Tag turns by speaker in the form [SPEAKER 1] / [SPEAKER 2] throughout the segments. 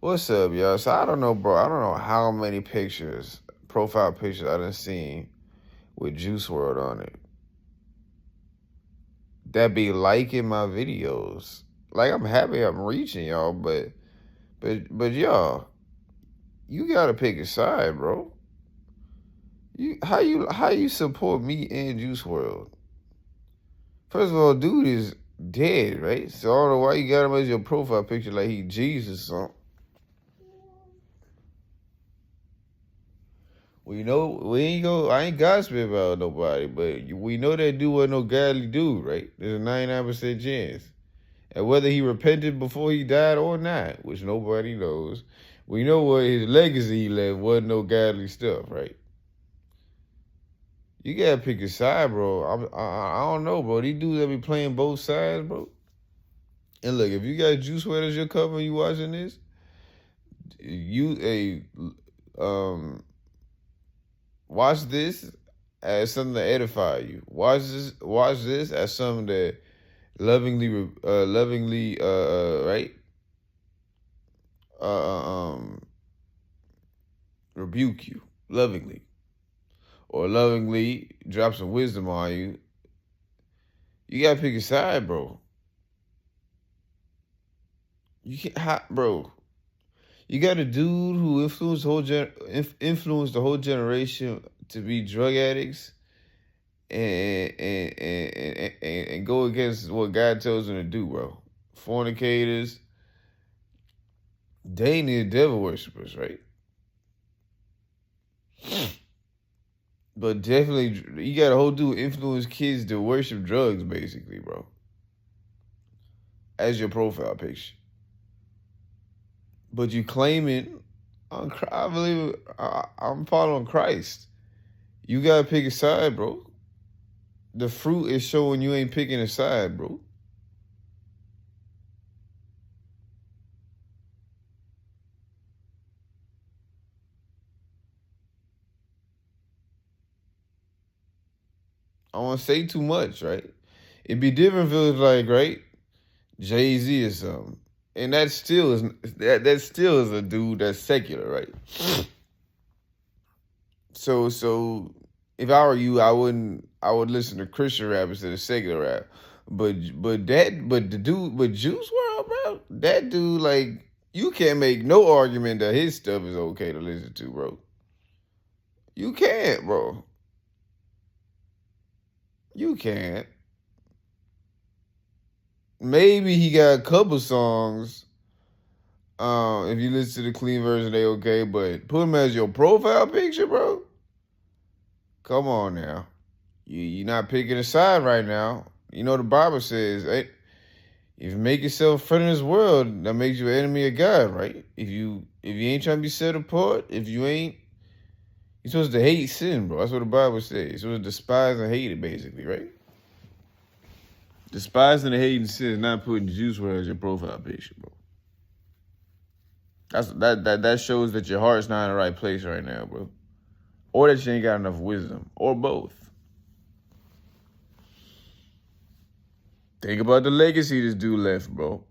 [SPEAKER 1] What's up, y'all? So I don't know, bro. I don't know how many pictures, profile pictures I done seen with Juice World on it that be liking my videos. Like I'm happy I'm reaching y'all, but y'all, you gotta pick a side, bro. You how you support me and Juice World? First of all, dude is dead, right? So I don't know why you got him as your profile picture like he Jesus or something. We know we ain't go. I ain't gossiping about nobody, but we know that dude wasn't no godly dude, right? There's a 99% chance, and whether he repented before he died or not, which nobody knows, we know what his legacy he left wasn't no godly stuff, right? You gotta pick a side, bro. I don't know, bro. These dudes that be playing both sides, bro. And look, if you got Juice WRLD as your cover and you watching this, you watch this as something to edify you. Watch this as something that right, uh, uh, um, rebuke you lovingly, or lovingly drop some wisdom on you. You gotta pick a side, bro. You can't, bro. You got a dude who influenced the whole generation to be drug addicts and go against what God tells them to do, bro. Fornicators, they need devil worshippers, right? But definitely, you got a whole dude influence kids to worship drugs, basically, bro, as your profile picture. But you claiming, I believe I'm following Christ. You gotta pick a side, bro. The fruit is showing you ain't picking a side, bro. I don't want to say too much, right? It'd be different if it was like, right, Jay-Z or something. And that still is a dude that's secular, right? So if I were you, I would listen to Christian rap instead of secular rap. But Juice WRLD, bro, that dude, like, you can't make no argument that his stuff is okay to listen to, bro. You can't, bro. You can't. Maybe he got a couple songs. If you listen to the clean version, they okay. But put him as your profile picture, bro. Come on now. You're not picking a side right now. You know the Bible says, hey, if you make yourself a friend in this world, that makes you an enemy of God, right? If you ain't trying to be set apart, if you ain't, you're supposed to hate sin, bro. That's what the Bible says. You're supposed to despise and hate it, basically, right? Despising and hating sin is not putting Juice WRLD as your profile picture, bro. That shows that your heart's not in the right place right now, bro. Or that you ain't got enough wisdom. Or both. Think about the legacy this dude left, bro.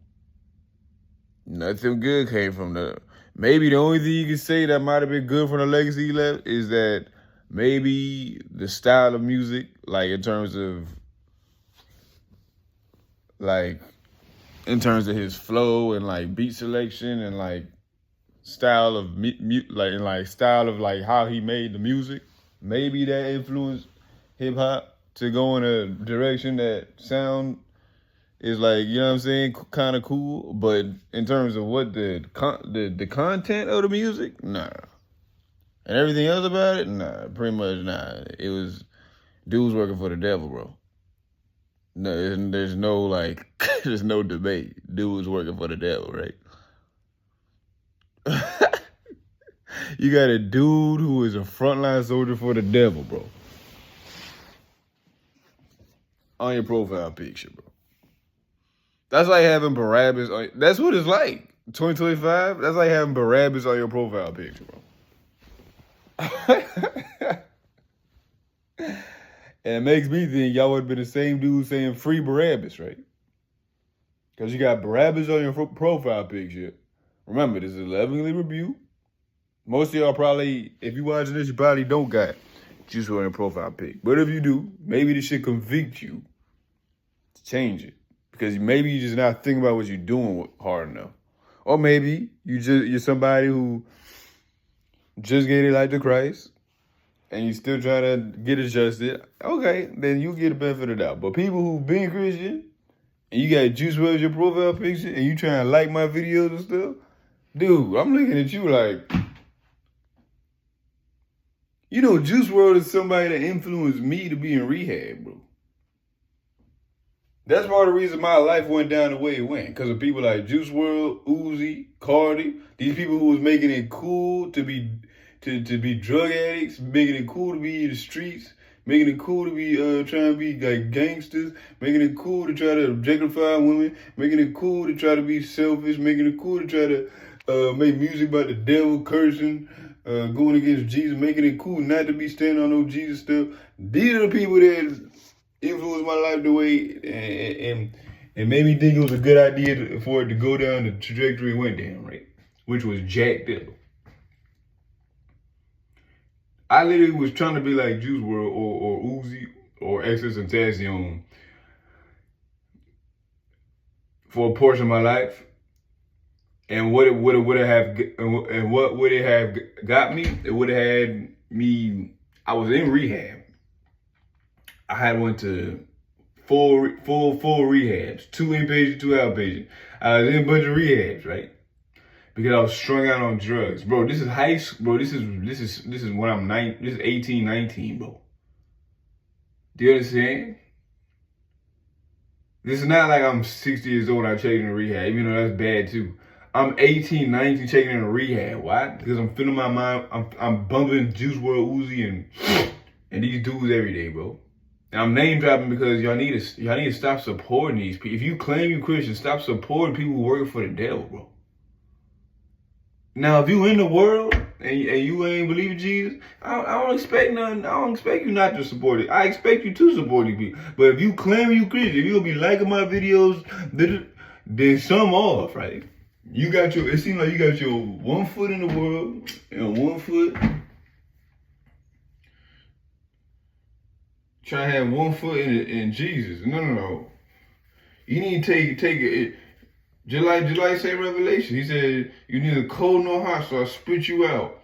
[SPEAKER 1] Nothing good came from the. Maybe the only thing you can say that might have been good from the legacy he left is that maybe the style of music, like in terms of his flow and like beat selection and like style of style of like how he made the music. Maybe that influenced hip hop to go in a direction that sound is like, you know what I'm saying, kind of cool. But in terms of what the content of the music, nah. And everything else about it, nah, pretty much nah. It was dudes working for the devil, bro. No, there's no like, there's no debate. Dudes working for the devil, right? You got a dude who is a frontline soldier for the devil, bro. On your profile picture, bro. That's like having Barabbas on. That's what it's like. 2025. That's like having Barabbas on your profile picture, bro. And it makes me think y'all would have been the same dude saying free Barabbas, right? Because you got Barabbas on your profile picture, Remember, this is lovingly rebuked. Most of y'all probably, if you watching this, you probably don't got Juice WRLD in your profile pic. But if you do, maybe this should convict you to change it. Because maybe you're just not thinking about what you're doing hard enough. Or maybe you're somebody who just gave their life to Christ and you still trying to get adjusted. Okay, then you get the benefit of the doubt. But people who been Christian and you got Juice WRLD as your profile picture and you trying to like my videos and stuff, dude, I'm looking at you like, you know, Juice WRLD is somebody that influenced me to be in rehab, bro. That's part of the reason my life went down the way it went. Because of people like Juice WRLD, Uzi, Cardi. These people who was making it cool to be drug addicts, making it cool to be in the streets, making it cool to be trying to be like gangsters, making it cool to try to objectify women, making it cool to try to be selfish, making it cool to try to make music about the devil, cursing, going against Jesus, making it cool not to be standing on no Jesus stuff. These are the people that influenced my life the way and made me think it was a good idea for it to go down the trajectory it went down, right? Which was jacked up. I literally was trying to be like Juice WRLD or Uzi or XXXTentacion for a portion of my life. And what would it have got me? It would have had me. I was in rehab. I had went to full rehabs, 2 inpatient, 2 outpatient. I was in a bunch of rehabs, right? Because I was strung out on drugs, bro. This is high school, bro. This is when I'm 9. This is 18, 19, bro. Do you understand? This is not like I'm 60 years old and I'm checking in rehab, even though that's bad too. I'm 18, 19, checking in a rehab. Why? Because I'm feeling my mind. I'm bumping Juice WRLD, Uzi, and these dudes every day, bro. And I'm name dropping because y'all need to stop supporting these people. If you claim you're Christian, stop supporting people who work for the devil, bro. Now, if you in the world and you ain't believe in Jesus, I don't expect nothing. I don't expect you not to support it. I expect you to support these people. But if you claim you Christian, if you'll be liking my videos, then some off, right? It seems like you got your 1 foot in the world and 1 foot. Trying to have 1 foot in Jesus. No. You need to take it. Just like say Revelation. He said, you neither cold nor hot, so I spit you out.